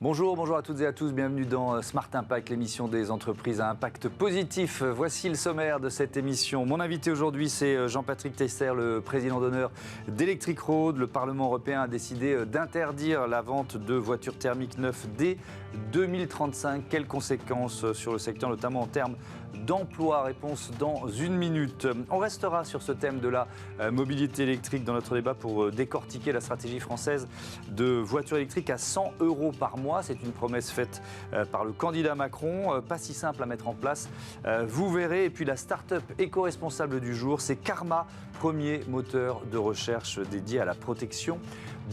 Bonjour à toutes et à tous, bienvenue dans Smart Impact, l'émission des entreprises à impact positif. Voici le sommaire de cette émission. Mon invité aujourd'hui, c'est Jean-Patrick Tesser, le président d'honneur d'Electric Road. Le Parlement européen a décidé d'interdire la vente de voitures thermiques neuves dès 2035. Quelles conséquences sur le secteur, notamment en termes d'emploi? Réponse dans une minute. On restera sur ce thème de la mobilité électrique dans notre débat pour décortiquer la stratégie française de voitures électriques à 100 € par mois. C'est une promesse faite par le candidat Macron, pas si simple à mettre en place. Vous verrez. Et puis la start-up éco-responsable du jour, c'est Karma, premier moteur de recherche dédié à la protection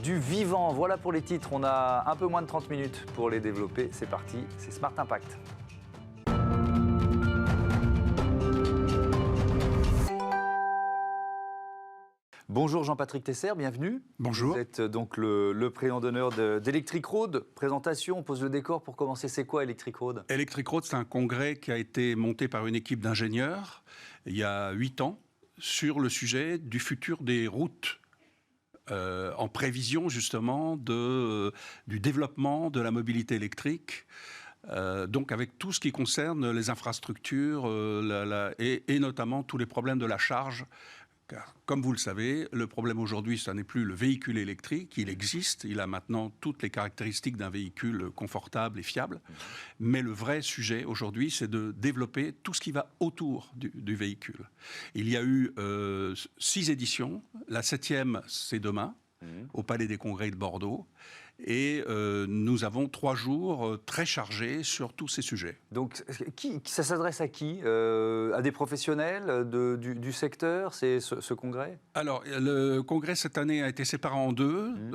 du vivant. Voilà pour les titres. On a un peu moins de 30 minutes pour les développer. C'est parti, c'est Smart Impact. Bonjour Jean-Patrick Tesser, bienvenue. Bonjour. Vous êtes donc le président d'honneur d'Electric Road. Présentation, on pose le décor pour commencer. C'est quoi Electric Road? Electric Road, c'est un congrès qui a été monté par une équipe d'ingénieurs il y a 8 ans sur le sujet du futur des routes. En prévision justement du développement de la mobilité électrique. Donc avec tout ce qui concerne les infrastructures et notamment tous les problèmes de la charge. Car, comme vous le savez, le problème aujourd'hui, ce n'est plus le véhicule électrique. Il existe, il a maintenant toutes les caractéristiques d'un véhicule confortable et fiable. Mais le vrai sujet aujourd'hui, c'est de développer tout ce qui va autour du véhicule. Il y a eu 6 éditions. La 7e, c'est demain, au Palais des Congrès de Bordeaux. Et nous avons 3 jours très chargés sur tous ces sujets. Donc, ça s'adresse à qui? À des professionnels du secteur, c'est ce congrès? Alors, le congrès cette année a été séparé en 2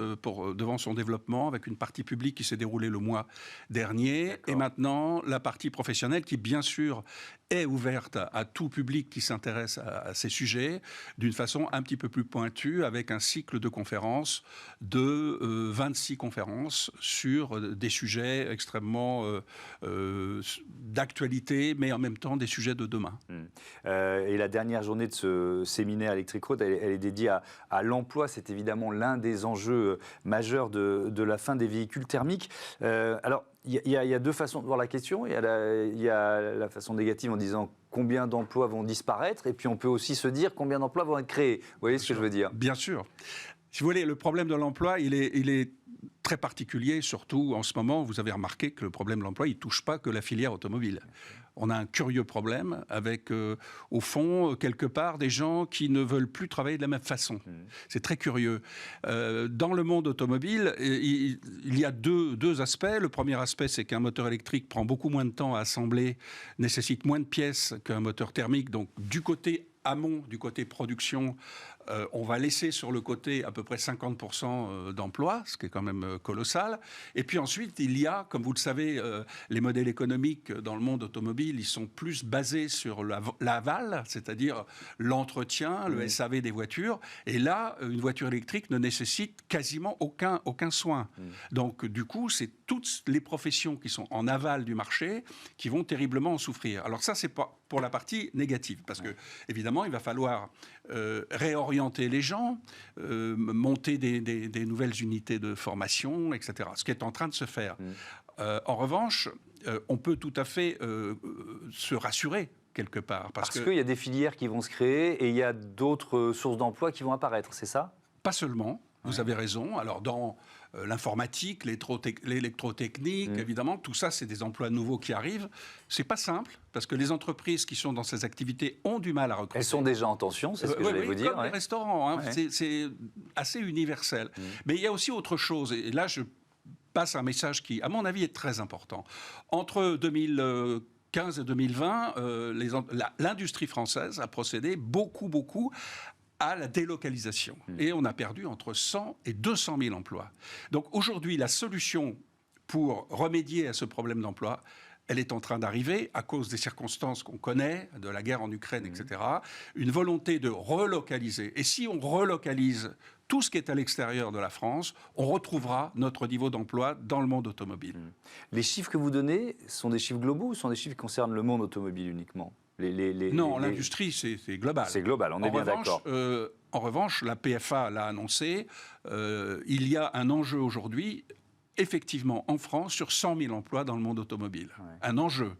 devant son développement, avec une partie publique qui s'est déroulée le mois dernier, et maintenant la partie professionnelle qui, bien sûr, est ouverte à tout public qui s'intéresse à ces sujets, d'une façon un petit peu plus pointue, avec un cycle de conférences de 26 conférences sur des sujets extrêmement d'actualité, mais en même temps des sujets de demain. Et la dernière journée de ce séminaire Electric Road, elle est dédiée à l'emploi. C'est évidemment l'un des enjeux majeurs de la fin des véhicules thermiques. Alors, il y a 2 façons de voir la question. Il y a la façon négative en disant combien d'emplois vont disparaître, et puis on peut aussi se dire combien d'emplois vont être créés. Vous voyez ce que je veux dire? Bien sûr. Si vous voulez, le problème de l'emploi, il est très particulier, surtout en ce moment. Vous avez remarqué que le problème de l'emploi, il ne touche pas que la filière automobile. On a un curieux problème avec, au fond, quelque part, des gens qui ne veulent plus travailler de la même façon. C'est très curieux. Dans le monde automobile, il y a deux aspects. Le premier aspect, c'est qu'un moteur électrique prend beaucoup moins de temps à assembler, nécessite moins de pièces qu'un moteur thermique. Donc, du côté amont, du côté production, on va laisser sur le côté à peu près 50% d'emplois, ce qui est quand même colossal. Et puis ensuite, il y a, comme vous le savez, les modèles économiques dans le monde automobile, ils sont plus basés sur l'aval, c'est-à-dire l'entretien, le SAV des voitures. Et là, une voiture électrique ne nécessite quasiment aucun soin. Donc, du coup, c'est toutes les professions qui sont en aval du marché qui vont terriblement en souffrir. Alors ça, c'est pour la partie négative, parce que, évidemment, il va falloir réorienter les gens, monter des nouvelles unités de formation, etc. Ce qui est en train de se faire. En revanche, on peut tout à fait se rassurer quelque part. Parce qu'il y a des filières qui vont se créer et il y a d'autres sources d'emploi qui vont apparaître, c'est ça? Pas seulement. Vous avez raison. Alors, dans l'informatique, l'électrotechnique, évidemment, tout ça, c'est des emplois nouveaux qui arrivent. C'est pas simple, parce que les entreprises qui sont dans ces activités ont du mal à recruter. Elles sont déjà en tension, c'est ce que j'allais vous dire. Comme les restaurants, hein, c'est assez universel. Mais il y a aussi autre chose. Et là, je passe un message qui, à mon avis, est très important. Entre 2015 et 2020, l'industrie française a procédé beaucoup à la délocalisation. Et on a perdu entre 100 et 200 000 emplois. Donc aujourd'hui, la solution pour remédier à ce problème d'emploi, elle est en train d'arriver à cause des circonstances qu'on connaît, de la guerre en Ukraine, etc. Une volonté de relocaliser. Et si on relocalise tout ce qui est à l'extérieur de la France, on retrouvera notre niveau d'emploi dans le monde automobile. Les chiffres que vous donnez sont des chiffres globaux ou sont des chiffs qui concernent le monde automobile uniquement? Non, l'industrie, c'est global. C'est global, on est bien d'accord. En revanche, la PFA l'a annoncé, il y a un enjeu aujourd'hui effectivement en France sur 100 000 emplois dans le monde automobile. Ouais. Un enjeu.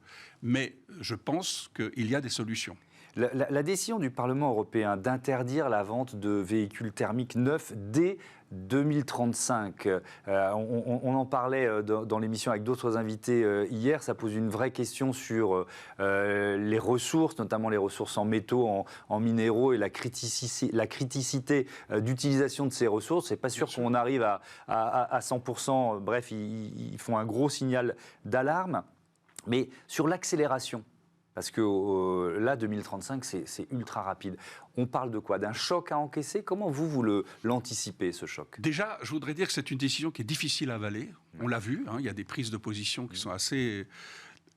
Mais je pense qu'il y a des solutions. La décision du Parlement européen d'interdire la vente de véhicules thermiques neufs dès 2035, on en parlait dans l'émission avec d'autres invités hier, ça pose une vraie question sur les ressources, notamment les ressources en métaux, en minéraux et la criticité d'utilisation de ces ressources. C'est pas sûr qu'on arrive à 100%, bref, ils font un gros signal d'alarme. Mais sur l'accélération, parce que là, 2035, c'est ultra rapide. On parle de quoi? D'un choc à encaisser? Comment vous l'anticipez, ce choc? Déjà, je voudrais dire que c'est une décision qui est difficile à avaler. On l'a vu, il y a des prises de position qui sont assez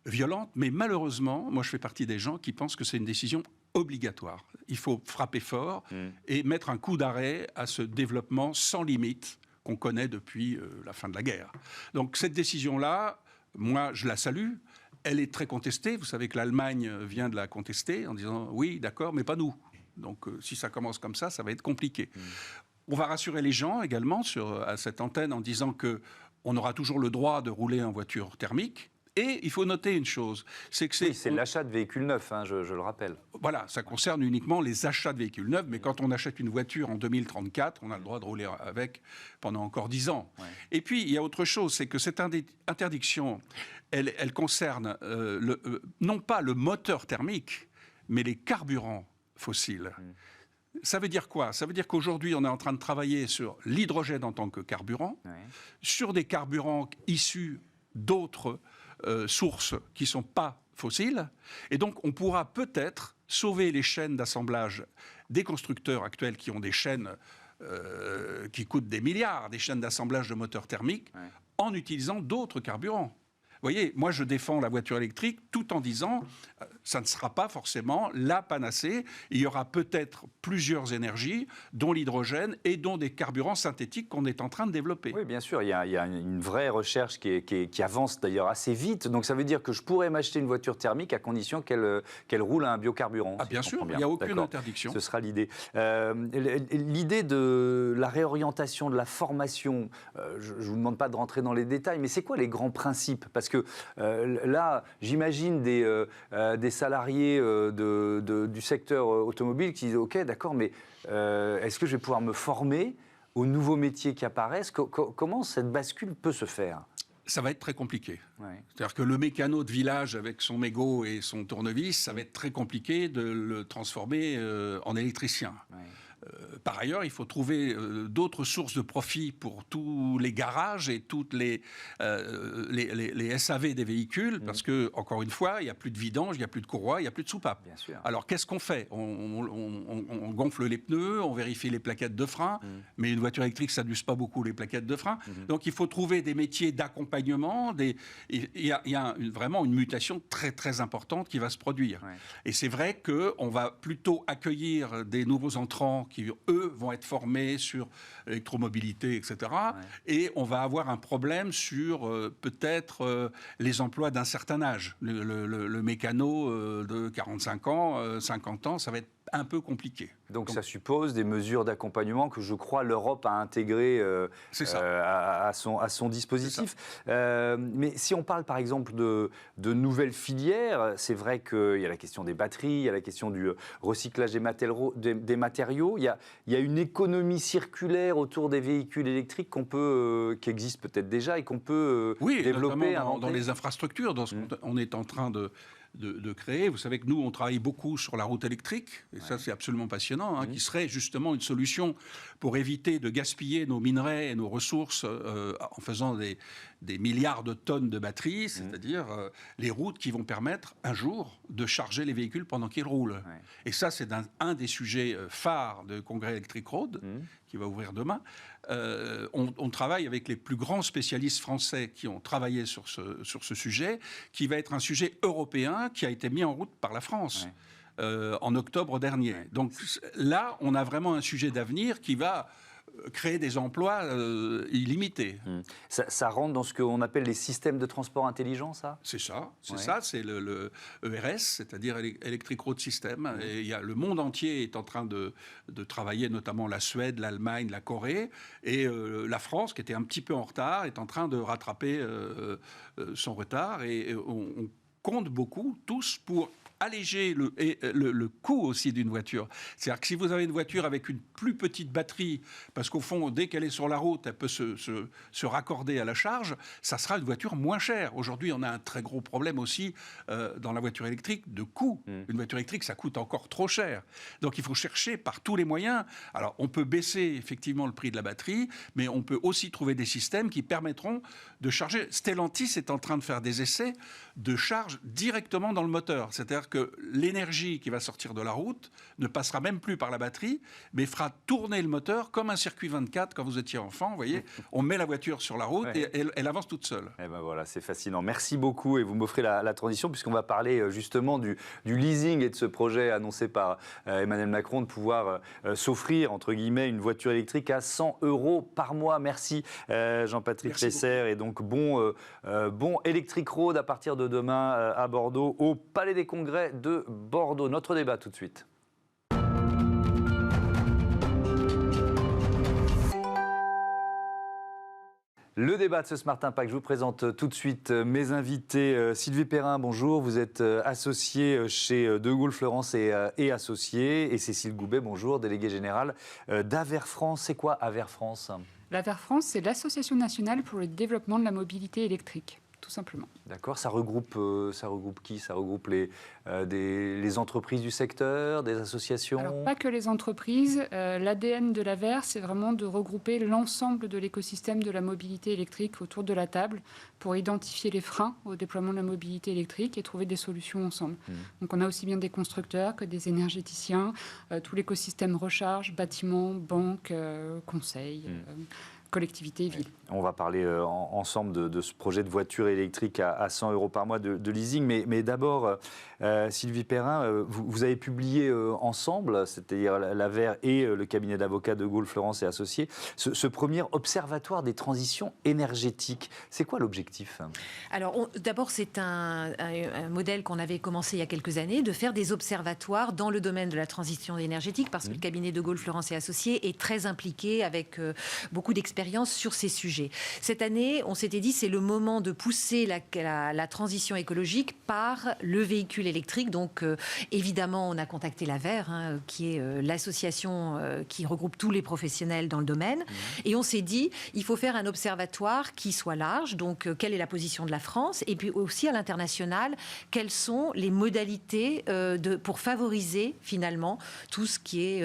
violentes. Mais malheureusement, moi, je fais partie des gens qui pensent que c'est une décision obligatoire. Il faut frapper fort et mettre un coup d'arrêt à ce développement sans limite qu'on connaît depuis la fin de la guerre. Donc, cette décision-là, moi, je la salue. Elle est très contestée. Vous savez que l'Allemagne vient de la contester en disant « oui, d'accord, mais pas nous ». Donc, si ça commence comme ça va être compliqué. On va rassurer les gens également à cette antenne en disant qu'on aura toujours le droit de rouler en voiture thermique. Et il faut noter une chose, c'est que c'est l'achat de véhicules neufs, je le rappelle. Voilà, ça concerne uniquement les achats de véhicules neufs, mais quand on achète une voiture en 2034, on a le droit de rouler avec pendant encore 10 ans. Ouais. Et puis, il y a autre chose, c'est que cette interdiction, elle concerne non pas le moteur thermique, mais les carburants fossiles. Ça veut dire quoi? Ça veut dire qu'aujourd'hui, on est en train de travailler sur l'hydrogène en tant que carburant, sur des carburants issus d'autres sources qui ne sont pas fossiles. Et donc, on pourra peut-être sauver les chaînes d'assemblage des constructeurs actuels qui ont des chaînes qui coûtent des milliards, des chaînes d'assemblage de moteurs thermiques, en utilisant d'autres carburants. Vous voyez, moi, je défends la voiture électrique tout en disant ça ne sera pas forcément la panacée. Il y aura peut-être plusieurs énergies, dont l'hydrogène et dont des carburants synthétiques qu'on est en train de développer. Oui, bien sûr. Il y a une vraie recherche qui avance d'ailleurs assez vite. Donc, ça veut dire que je pourrais m'acheter une voiture thermique à condition qu'elle roule à un biocarburant. Ah, bien sûr, il n'y a aucune interdiction. Ce sera l'idée. L'idée de la réorientation de la formation, je ne vous demande pas de rentrer dans les détails, mais c'est quoi les grands principes? Parce que là, j'imagine des salariés du secteur automobile qui disent « Ok, d'accord, mais est-ce que je vais pouvoir me former aux nouveaux métiers qui apparaissent ?» Comment cette bascule peut se faire? Ça va être très compliqué. Ouais. C'est-à-dire que le mécano de village avec son mégot et son tournevis, ça va être très compliqué de le transformer en électricien. Ouais. Par ailleurs, il faut trouver d'autres sources de profit pour tous les garages et toutes les SAV des véhicules, parce que, encore une fois, il n'y a plus de vidange, il n'y a plus de courroie, il n'y a plus de soupape. Bien sûr. Alors, qu'est-ce qu'on fait? On gonfle les pneus, on vérifie les plaquettes de frein, mais une voiture électrique, ça n'use pas beaucoup les plaquettes de frein. Donc, il faut trouver des métiers d'accompagnement. Il y a vraiment une mutation très, très importante qui va se produire. Ouais. Et c'est vrai qu'on va plutôt accueillir des nouveaux entrants qui, eux, vont être formés sur l'électromobilité, etc. Ouais. Et on va avoir un problème sur peut-être les emplois d'un certain âge. Le mécano de 45 ans, 50 ans, ça va être un peu compliqué. Donc ça suppose des mesures d'accompagnement que je crois l'Europe a intégrées à son dispositif. Mais si on parle par exemple de nouvelles filières, c'est vrai qu'il y a la question des batteries, il y a la question du recyclage des matériaux, il y a une économie circulaire autour des véhicules électriques qui existe peut-être déjà et qu'on peut développer. Oui, dans les infrastructures, dans ce qu'on est en train de créer. Vous savez que nous, on travaille beaucoup sur la route électrique, et ça, c'est absolument passionnant, qui serait justement une solution pour éviter de gaspiller nos minerais et nos ressources en faisant des milliards de tonnes de batteries, c'est-à-dire les routes qui vont permettre un jour de charger les véhicules pendant qu'ils roulent. Et ça, c'est un des sujets phares de Congrès Electric Road, qui va ouvrir demain. On travaille avec les plus grands spécialistes français qui ont travaillé sur ce sujet, qui va être un sujet européen qui a été mis en route par la France en octobre dernier. Donc là, on a vraiment un sujet d'avenir qui va créer des emplois illimités. Ça rentre dans ce qu'on appelle les systèmes de transport intelligents, ça? C'est ça, c'est le ERS, c'est-à-dire Electric Road System. Et le monde entier est en train de travailler, notamment la Suède, l'Allemagne, la Corée, et la France, qui était un petit peu en retard, est en train de rattraper son retard, et on compte beaucoup, tous, pour alléger le coût aussi d'une voiture. C'est-à-dire que si vous avez une voiture avec une plus petite batterie, parce qu'au fond, dès qu'elle est sur la route, elle peut se raccorder à la charge, ça sera une voiture moins chère. Aujourd'hui, on a un très gros problème aussi dans la voiture électrique de coût. Une voiture électrique, ça coûte encore trop cher. Donc il faut chercher par tous les moyens. Alors on peut baisser effectivement le prix de la batterie, mais on peut aussi trouver des systèmes qui permettront de charger. Stellantis est en train de faire des essais de charge directement dans le moteur. C'est-à-dire que l'énergie qui va sortir de la route ne passera même plus par la batterie, mais fera tourner le moteur comme un circuit 24 quand vous étiez enfant. Vous voyez, on met la voiture sur la route et elle avance toute seule. Et ben voilà, c'est fascinant. Merci beaucoup et vous m'offrez la transition puisqu'on va parler justement du leasing et de ce projet annoncé par Emmanuel Macron de pouvoir s'offrir, entre guillemets, une voiture électrique à 100 € par mois. Merci Jean-Patrick Tesser. Et donc bon Electric Road à partir de demain à Bordeaux, au Palais des Congrès de Bordeaux. Notre débat tout de suite. Le débat de ce Smart Impact, je vous présente tout de suite mes invités. Sylvie Perrin, bonjour, vous êtes associée chez De Gaulle Fleurance et Associés. Et Cécile Goubet, bonjour, déléguée générale d'Aver France. C'est quoi Aver France ? L'Aver France, c'est l'Association nationale pour le développement de la mobilité électrique, tout simplement. D'accord, ça regroupe qui ? Ça regroupe les entreprises du secteur, des associations ? Alors, pas que les entreprises. L'ADN de l'Aver, c'est vraiment de regrouper l'ensemble de l'écosystème de la mobilité électrique autour de la table pour identifier les freins au déploiement de la mobilité électrique et trouver des solutions ensemble. Donc on a aussi bien des constructeurs que des énergéticiens, tout l'écosystème recharge, bâtiments, banques, conseils. Collectivités et villes. On va parler ensemble de ce projet de voiture électrique à 100 € par mois de leasing. Mais d'abord, Sylvie Perrin, vous avez publié ensemble, c'est-à-dire l'Aver et le cabinet d'avocats De Gaulle Fleurance et Associés, ce premier observatoire des transitions énergétiques. C'est quoi l'objectif ? Alors, d'abord, c'est un modèle qu'on avait commencé il y a quelques années, de faire des observatoires dans le domaine de la transition énergétique, parce que le cabinet De Gaulle Fleurance et Associés est très impliqué avec beaucoup d'expérience sur ces sujets. Cette année, on s'était dit c'est le moment de pousser la transition écologique par le véhicule électrique. Donc, évidemment, on a contacté l'Aver, qui est l'association qui regroupe tous les professionnels dans le domaine. Et on s'est dit, il faut faire un observatoire qui soit large. Donc, quelle est la position de la France ? Et puis aussi à l'international, quelles sont les modalités pour favoriser finalement tout ce qui est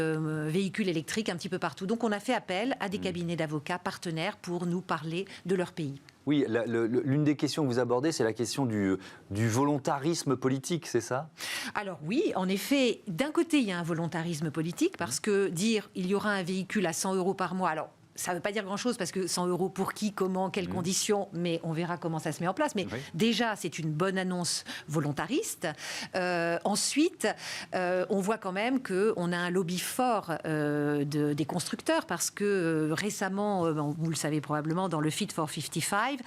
véhicule électrique un petit peu partout. Donc, on a fait appel à des cabinets d'avocats partenaires pour nous parler de leur pays. Oui, l'une des questions que vous abordez, c'est la question du volontarisme politique, c'est ça ? Alors oui, en effet, d'un côté, il y a un volontarisme politique, parce que dire il y aura un véhicule à 100 € par mois, alors ça ne veut pas dire grand-chose, parce que 100 € pour qui, comment, quelles conditions, mais on verra comment ça se met en place. Mais déjà, c'est une bonne annonce volontariste. Ensuite, on voit quand même qu'on a un lobby fort des constructeurs, parce que récemment, vous le savez probablement, dans le Fit for 55,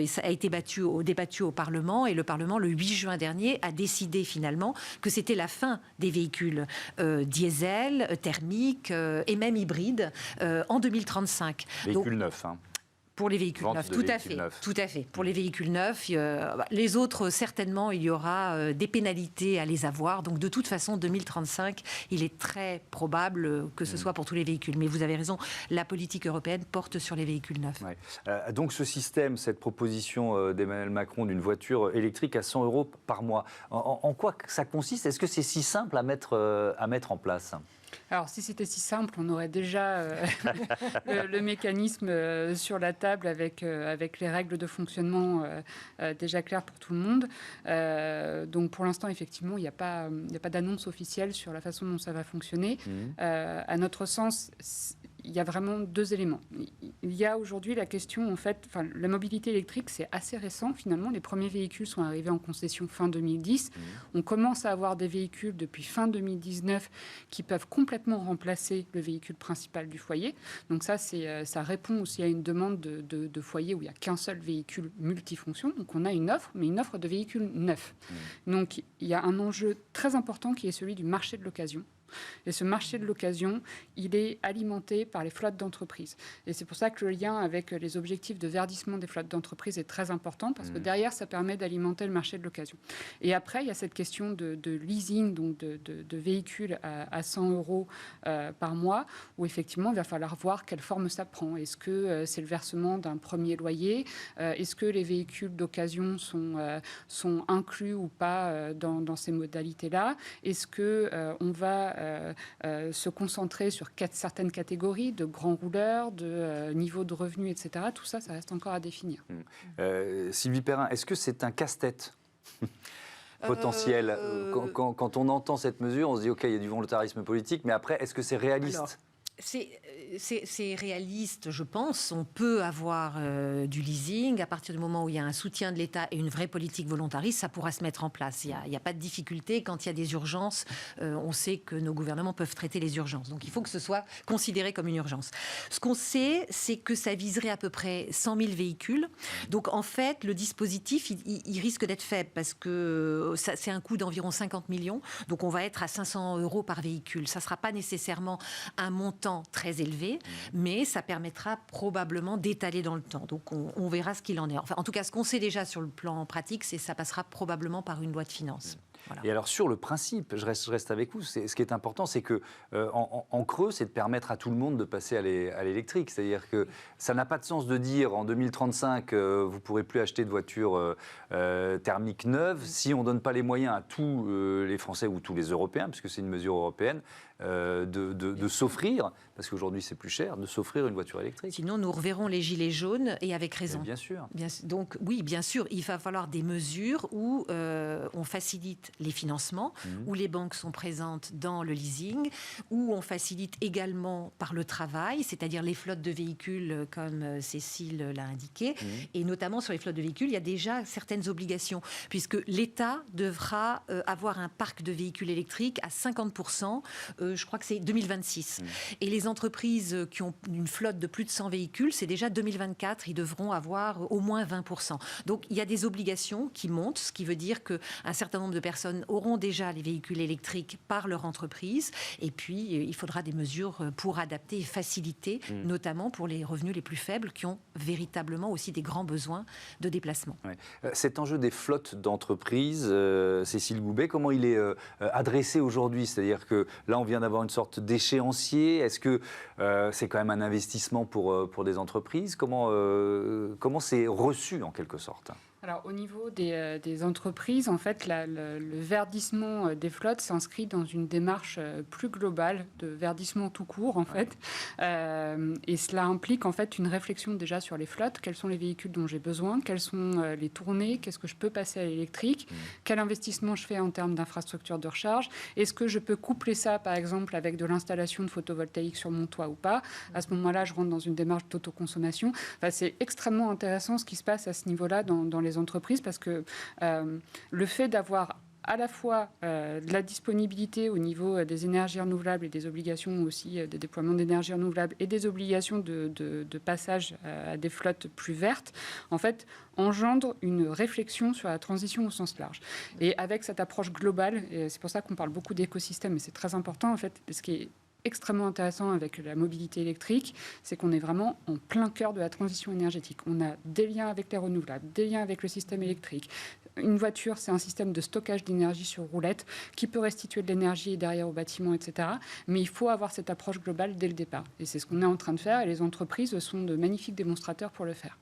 ça a été débattu au Parlement, et le Parlement, le 8 juin dernier, a décidé finalement que c'était la fin des véhicules diesel, thermiques et même hybrides en 2035. Véhicules neufs, hein. Pour les véhicules neufs, tout à fait. Pour les véhicules neufs, les autres, certainement, il y aura des pénalités à les avoir. Donc, de toute façon, 2035, il est très probable que ce soit pour tous les véhicules. Mais vous avez raison, la politique européenne porte sur les véhicules neufs. Ouais. Donc, ce système, cette proposition d'Emmanuel Macron d'une voiture électrique à 100 € par mois, en quoi ça consiste ? Est-ce que c'est si simple à mettre en place ? Alors, si c'était si simple, on aurait déjà le mécanisme sur la table avec les règles de fonctionnement déjà claires pour tout le monde. Donc, pour l'instant, effectivement, il n'y a pas d'annonce officielle sur la façon dont ça va fonctionner. À notre sens, il y a vraiment deux éléments. Il y a aujourd'hui la question, en fait, la mobilité électrique, c'est assez récent finalement. Les premiers véhicules sont arrivés en concession fin 2010. On commence à avoir des véhicules depuis fin 2019 qui peuvent complètement remplacer le véhicule principal du foyer. Donc ça répond aussi à une demande de foyer où il n'y a qu'un seul véhicule multifonction. Donc on a une offre, mais une offre de véhicules neufs. Donc il y a un enjeu très important qui est celui du marché de l'occasion. Et ce marché de l'occasion, il est alimenté par les flottes d'entreprises. Et c'est pour ça que le lien avec les objectifs de verdissement des flottes d'entreprises est très important, parce que derrière, ça permet d'alimenter le marché de l'occasion. Et après, il y a cette question de leasing, donc de véhicules à 100 euros par mois, où effectivement, il va falloir voir quelle forme ça prend. Est-ce que c'est le versement d'un premier loyer? Est-ce que les véhicules d'occasion sont inclus ou pas dans ces modalités-là? Est-ce qu'on va se concentrer sur certaines catégories de grands rouleurs, de niveau de revenus, etc. Tout ça, ça reste encore à définir. Sylvie Perrin, est-ce que c'est un casse-tête potentiel quand on entend cette mesure, on se dit OK, il y a du volontarisme politique, mais après, est-ce que c'est réaliste? Alors, c'est réaliste, je pense. On peut avoir du leasing. À partir du moment où il y a un soutien de l'État et une vraie politique volontariste, ça pourra se mettre en place. Il n'y a pas de difficulté. Quand il y a des urgences, on sait que nos gouvernements peuvent traiter les urgences. Donc il faut que ce soit considéré comme une urgence. Ce qu'on sait, c'est que ça viserait à peu près 100 000 véhicules. Donc en fait, le dispositif, il risque d'être faible parce que c'est un coût d'environ 50 millions. Donc on va être à 500 euros par véhicule. Ça ne sera pas nécessairement un montant très élevé, mais ça permettra probablement d'étaler dans le temps. Donc on verra ce qu'il en est. Enfin, en tout cas, ce qu'on sait déjà sur le plan pratique, c'est que ça passera probablement par une loi de finances. Voilà. Et alors sur le principe, je reste avec vous, ce qui est important, c'est que en creux, c'est de permettre à tout le monde de passer à l'électrique. C'est-à-dire que ça n'a pas de sens de dire en 2035, vous ne pourrez plus acheter de voitures thermiques neuves si on ne donne pas les moyens à tous les Français ou tous les Européens, puisque c'est une mesure européenne, de s'offrir, parce qu'aujourd'hui c'est plus cher, de s'offrir une voiture électrique. Sinon, nous reverrons les gilets jaunes, et avec raison. Et bien sûr. Donc oui, bien sûr, il va falloir des mesures où on facilite les financements, où les banques sont présentes dans le leasing, où on facilite également par le travail, c'est-à-dire les flottes de véhicules, comme Cécile l'a indiqué, et notamment sur les flottes de véhicules, il y a déjà certaines obligations, puisque l'État devra avoir un parc de véhicules électriques à 50%, je crois que c'est 2026. Et les entreprises qui ont une flotte de plus de 100 véhicules, c'est déjà 2024, ils devront avoir au moins 20%. Donc il y a des obligations qui montent, ce qui veut dire qu'un certain nombre de personnes auront déjà les véhicules électriques par leur entreprise. Et puis, il faudra des mesures pour adapter et faciliter, notamment pour les revenus les plus faibles qui ont véritablement aussi des grands besoins de déplacement. Ouais. Cet enjeu des flottes d'entreprises, Cécile Goubet, comment il est adressé aujourd'hui? C'est-à-dire que là, on vient d'avoir une sorte d'échéancier. Est-ce que c'est quand même un investissement pour des entreprises? Comment c'est reçu en quelque sorte? Alors, au niveau des entreprises, en fait, le verdissement des flottes s'inscrit dans une démarche plus globale de verdissement tout court, en fait. Et cela implique, en fait, une réflexion déjà sur les flottes. Quels sont les véhicules dont j'ai besoin? Quelles sont les tournées? Qu'est-ce que je peux passer à l'électrique? Quel investissement je fais en termes d'infrastructure de recharge? Est-ce que je peux coupler ça, par exemple, avec de l'installation de photovoltaïque sur mon toit ou pas? À ce moment-là, je rentre dans une démarche d'autoconsommation. Enfin, c'est extrêmement intéressant ce qui se passe à ce niveau-là dans les entreprises, parce que le fait d'avoir à la fois de la disponibilité au niveau des énergies renouvelables et des obligations aussi des déploiements d'énergie renouvelable et des obligations de passage à des flottes plus vertes, en fait, engendre une réflexion sur la transition au sens large. Et avec cette approche globale, et c'est pour ça qu'on parle beaucoup d'écosystème, et c'est très important, en fait, ce qui est extrêmement intéressant avec la mobilité électrique, c'est qu'on est vraiment en plein cœur de la transition énergétique. On a des liens avec les renouvelables, des liens avec le système électrique. Une voiture, c'est un système de stockage d'énergie sur roulette qui peut restituer de l'énergie derrière au bâtiment, etc. Mais il faut avoir cette approche globale dès le départ. Et c'est ce qu'on est en train de faire. Et les entreprises sont de magnifiques démonstrateurs pour le faire.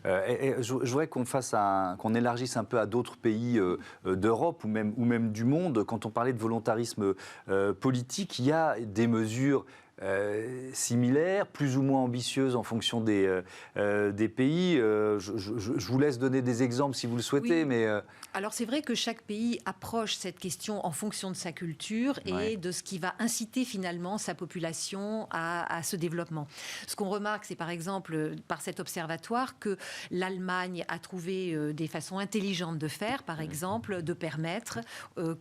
Je voudrais qu'on élargisse un peu à d'autres pays d'Europe ou même du monde. Quand on parlait de volontarisme politique, il y a des mesures similaires, plus ou moins ambitieuses en fonction des pays. Je vous laisse donner des exemples si vous le souhaitez, oui. mais... Alors c'est vrai que chaque pays approche cette question en fonction de sa culture et de ce qui va inciter finalement sa population à ce développement. Ce qu'on remarque, c'est par exemple par cet observatoire que l'Allemagne a trouvé des façons intelligentes de faire, par exemple de permettre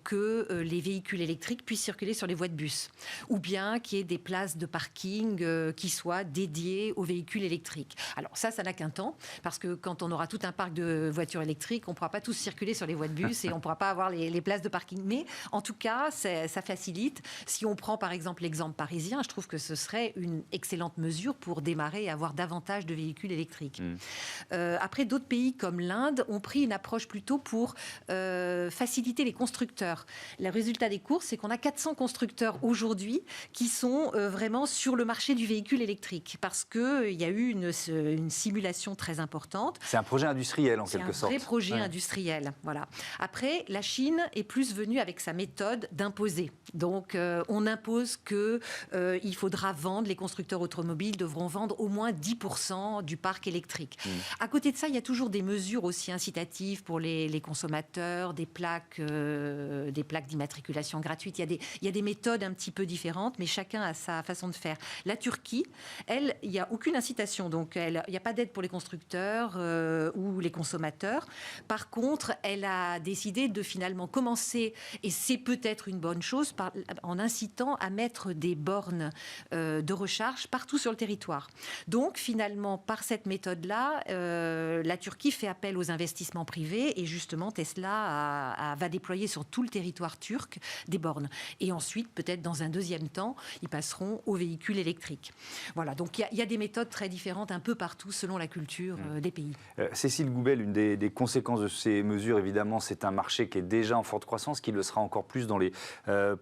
que les véhicules électriques puissent circuler sur les voies de bus, ou bien qu'il y ait des places de parking qui soient dédiées aux véhicules électriques. Alors ça n'a qu'un temps, parce que quand on aura tout un parc de voitures électriques, on ne pourra pas tous circuler sur les voies de bus et on ne pourra pas avoir les places de parking. Mais en tout cas, ça facilite. Si on prend par exemple l'exemple parisien, je trouve que ce serait une excellente mesure pour démarrer et avoir davantage de véhicules électriques. Après, d'autres pays comme l'Inde ont pris une approche plutôt pour faciliter les constructeurs. Le résultat des courses, c'est qu'on a 400 constructeurs aujourd'hui qui sont vraiment sur le marché du véhicule électrique, parce qu'il y a eu une simulation très importante. C'est un projet industriel en quelque sorte. C'est un vrai projet industriel, voilà. Après, la Chine est plus venue avec sa méthode d'imposer. Donc, on impose qu'il faudra vendre, les constructeurs automobiles devront vendre au moins 10% du parc électrique. À côté de ça, il y a toujours des mesures aussi incitatives pour les consommateurs, des plaques d'immatriculation gratuite. Il y a des méthodes un petit peu différentes, mais chacun a sa façon de faire. La Turquie, elle, il n'y a aucune incitation. Donc, il n'y a pas d'aide pour les constructeurs ou les consommateurs. Par contre, elle a décidé de finalement commencer, et c'est peut-être une bonne chose, en incitant à mettre des bornes de recharge partout sur le territoire. Donc, finalement, par cette méthode-là, la Turquie fait appel aux investissements privés et justement, Tesla va déployer sur tout le territoire turc des bornes. Et ensuite, peut-être dans un deuxième temps, ils passeront aux véhicules électriques. Voilà, donc il y a des méthodes très différentes un peu partout selon la culture des pays. Cécile Goubel, une des conséquences de ces mesures, évidemment, c'est un marché qui est déjà en forte croissance, qui le sera encore plus dans les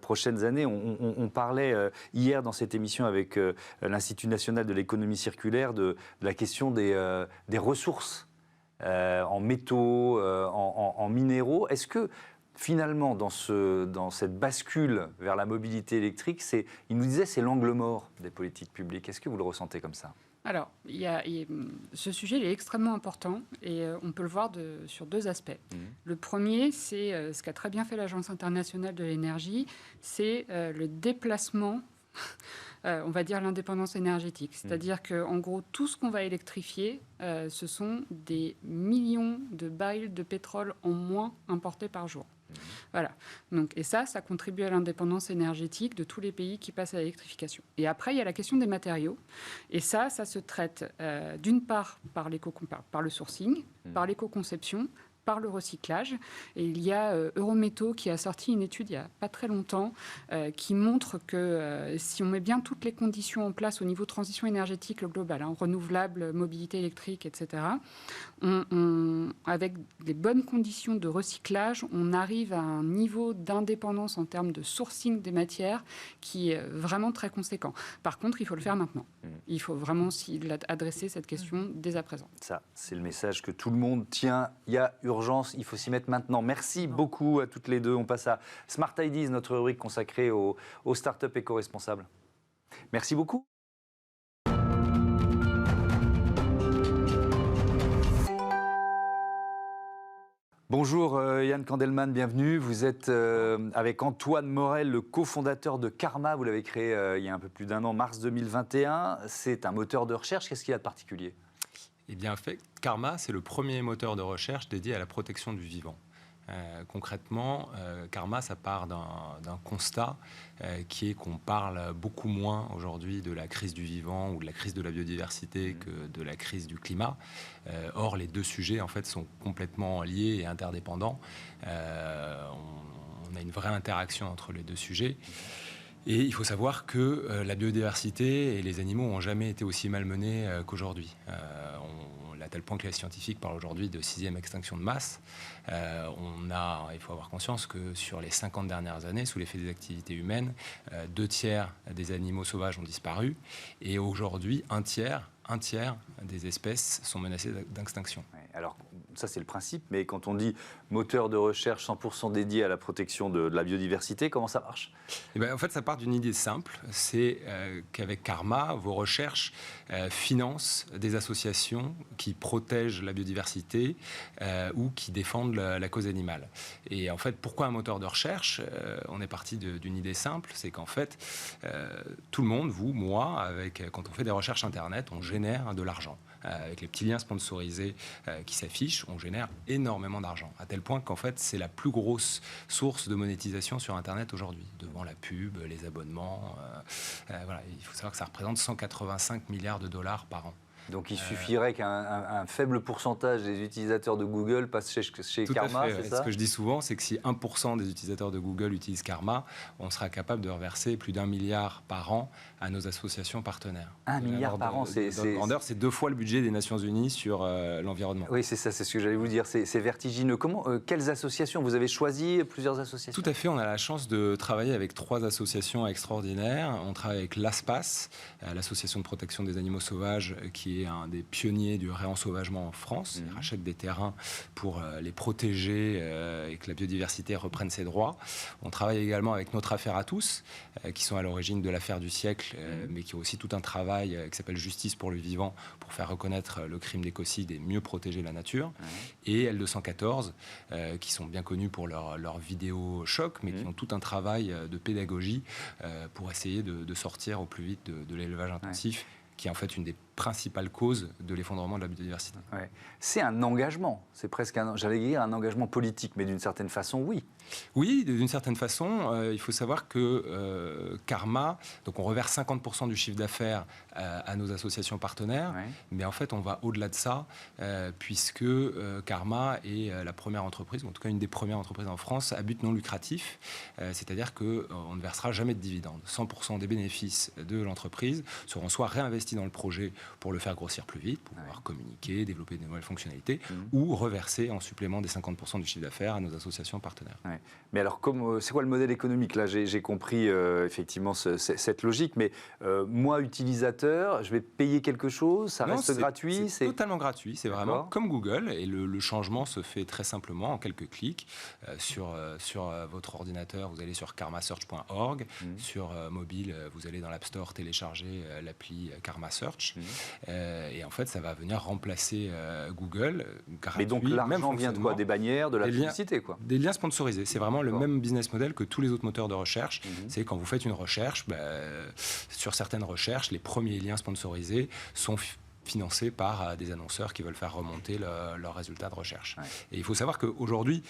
prochaines années. On parlait hier dans cette émission avec l'Institut national de l'économie circulaire de la question des ressources en métaux, en minéraux. Est-ce que finalement, dans cette bascule vers la mobilité électrique, il nous disait c'est l'angle mort des politiques publiques. Est-ce que vous le ressentez comme ça ? Alors, ce sujet il est extrêmement important et on peut le voir sur deux aspects. Le premier, c'est ce qu'a très bien fait l'Agence internationale de l'énergie, c'est le déplacement, on va dire l'indépendance énergétique. C'est-à-dire qu'en gros, tout ce qu'on va électrifier, ce sont des millions de barils de pétrole en moins importés par jour. Voilà. Donc, et ça contribue à l'indépendance énergétique de tous les pays qui passent à l'électrification. Et après, il y a la question des matériaux. Et ça se traite d'une part par le sourcing, par l'éco-conception, par le recyclage. Et il y a Eurométaux qui a sorti une étude il n'y a pas très longtemps qui montre que si on met bien toutes les conditions en place au niveau de transition énergétique globale, renouvelable, mobilité électrique, etc., avec des bonnes conditions de recyclage, on arrive à un niveau d'indépendance en termes de sourcing des matières qui est vraiment très conséquent. Par contre, il faut le faire maintenant. Il faut vraiment adresser cette question dès à présent. Ça, c'est le message que tout le monde tient. Il y a urgence, il faut s'y mettre maintenant. Merci beaucoup à toutes les deux. On passe à Smart Ideas, notre rubrique consacrée aux startups éco-responsables. Merci beaucoup. Bonjour Yann Kandelman, bienvenue. Vous êtes avec Antoine Morel, le cofondateur de Karma. Vous l'avez créé il y a un peu plus d'un an, mars 2021. C'est un moteur de recherche. Qu'est-ce qu'il y a de particulier ? Eh bien, Karma, c'est le premier moteur de recherche dédié à la protection du vivant. Concrètement, Karma, ça part d'un constat qui est qu'on parle beaucoup moins aujourd'hui de la crise du vivant ou de la crise de la biodiversité que de la crise du climat. Or, les deux sujets, en fait, sont complètement liés et interdépendants. On a une vraie interaction entre les deux sujets. Et il faut savoir que la biodiversité et les animaux n'ont jamais été aussi malmenés qu'aujourd'hui. À tel point que les scientifiques parlent aujourd'hui de 6e extinction de masse. Il faut avoir conscience que sur les 50 dernières années, sous l'effet des activités humaines, 2/3 des animaux sauvages ont disparu. Et aujourd'hui, un tiers des espèces sont menacées d'extinction. Alors, ça c'est le principe, mais quand on dit moteur de recherche 100% dédié à la protection de la biodiversité, comment ça marche? Eh bien, en fait, ça part d'une idée simple, c'est qu'avec Karma, vos recherches financent des associations qui protègent la biodiversité ou qui défendent la cause animale. Et en fait, pourquoi un moteur de recherche? On est parti d'une idée simple, c'est qu'en fait, tout le monde, vous, moi, quand on fait des recherches Internet, on génère de l'argent. Avec les petits liens sponsorisés qui s'affichent, on génère énormément d'argent. À tel point qu'en fait, c'est la plus grosse source de monétisation sur Internet aujourd'hui, devant la pub, les abonnements. Voilà. Il faut savoir que ça représente 185 milliards de dollars par an. Donc il suffirait qu'un faible pourcentage des utilisateurs de Google passe chez Karma, c'est ça? Ce que je dis souvent, c'est que si 1% des utilisateurs de Google utilisent Karma, on sera capable de reverser plus d'1 milliard par an à nos associations partenaires. 1 milliard par an, c'est 2 fois le budget des Nations Unies sur l'environnement. Oui, c'est ça, c'est ce que j'allais vous dire, c'est vertigineux. Quelles associations? Vous avez choisi plusieurs associations? Tout à fait, on a la chance de travailler avec 3 associations extraordinaires. On travaille avec l'ASPAS, l'association de protection des animaux sauvages, qui est un des pionniers du réensauvagement en France. Il rachète des terrains pour les protéger et que la biodiversité reprenne ses droits. On travaille également avec Notre Affaire à tous, qui sont à l'origine de l'affaire du siècle, mais qui ont aussi tout un travail qui s'appelle Justice pour le vivant, pour faire reconnaître le crime d'écocide et mieux protéger la nature. Et L214, qui sont bien connus pour leurs vidéos choc, mais qui ont tout un travail de pédagogie pour essayer de sortir au plus vite de l'élevage intensif, qui est en fait une des principale cause de l'effondrement de la biodiversité. Ouais. C'est un engagement, c'est presque j'allais dire un engagement politique, mais d'une certaine façon, oui. Oui, d'une certaine façon, il faut savoir que Karma, donc on reverse 50% du chiffre d'affaires à nos associations partenaires, mais en fait on va au-delà de ça, puisque Karma est la première entreprise, en tout cas une des premières entreprises en France, à but non lucratif, c'est-à-dire qu'on ne versera jamais de dividendes. 100% des bénéfices de l'entreprise seront soit réinvestis dans le projet pour le faire grossir plus vite, pour pouvoir communiquer, développer de nouvelles fonctionnalités, ou reverser en supplément des 50% du chiffre d'affaires à nos associations partenaires. Ouais. Mais alors, c'est quoi le modèle économique? Là, j'ai compris effectivement cette logique, mais moi, utilisateur, je vais payer quelque chose, ça reste gratuit? C'est totalement gratuit, c'est vraiment comme Google, et le changement se fait très simplement en quelques clics. Sur votre ordinateur, vous allez sur karmasearch.org, sur mobile, vous allez dans l'App Store télécharger l'appli Karma Search, et en fait, ça va venir remplacer Google gratuit. Mais donc, l'argent vient de quoi? Des bannières, de la publicité, quoi? Des liens sponsorisés. C'est vraiment le même business model que tous les autres moteurs de recherche. C'est quand vous faites une recherche, sur certaines recherches, les premiers liens sponsorisés sont financés par des annonceurs qui veulent faire remonter leurs résultats de recherche. Et il faut savoir qu'aujourd'hui,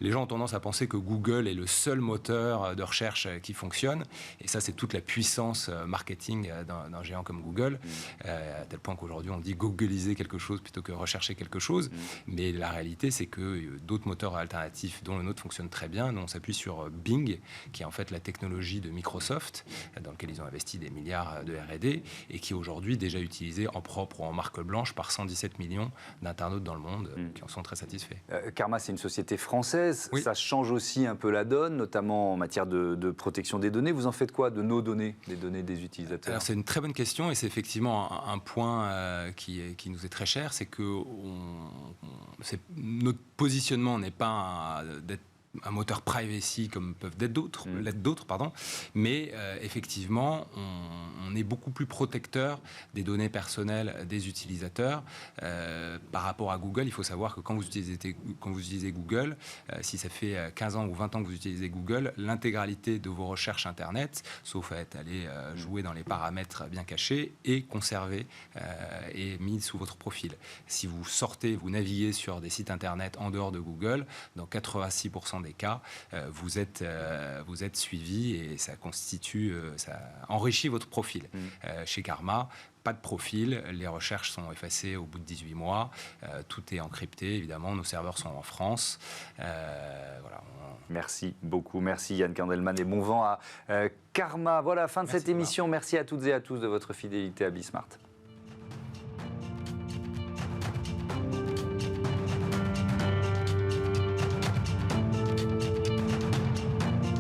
les gens ont tendance à penser que Google est le seul moteur de recherche qui fonctionne. Et ça, c'est toute la puissance marketing d'un géant comme Google, à tel point qu'aujourd'hui, on dit googliser quelque chose plutôt que rechercher quelque chose. Mais la réalité, c'est que d'autres moteurs alternatifs, dont le nôtre, fonctionnent très bien. Nous, on s'appuie sur Bing, qui est en fait la technologie de Microsoft, dans laquelle ils ont investi des milliards de R&D, et qui est aujourd'hui déjà utilisé en propre ou en marque blanche par 117 millions d'internautes dans le monde qui en sont très satisfaits. Karma, c'est une société française. Oui. Ça change aussi un peu la donne, notamment en matière de protection des données. Vous en faites quoi de nos données, des données des utilisateurs? Alors, c'est une très bonne question, et c'est effectivement un point qui nous est très cher, c'est que notre positionnement n'est pas d'être un moteur privacy comme peuvent l'être d'autres, mais effectivement, on est beaucoup plus protecteur des données personnelles des utilisateurs. Par rapport à Google, il faut savoir que quand vous utilisez Google, si ça fait 15 ans ou 20 ans que vous utilisez Google, l'intégralité de vos recherches Internet, sauf à être allé jouer dans les paramètres bien cachés, est conservée et mise sous votre profil. Si vous sortez, vous naviguez sur des sites Internet en dehors de Google, dans 86% des cas, vous êtes suivi, et ça enrichit votre profil. Chez Karma, pas de profil, les recherches sont effacées au bout de 18 mois, tout est encrypté, évidemment, nos serveurs sont en France. Voilà. Merci beaucoup, merci Yann Kandelman, et bon vent à Karma. Voilà, fin de cette émission. Merci à toutes et à tous de votre fidélité à Bismart.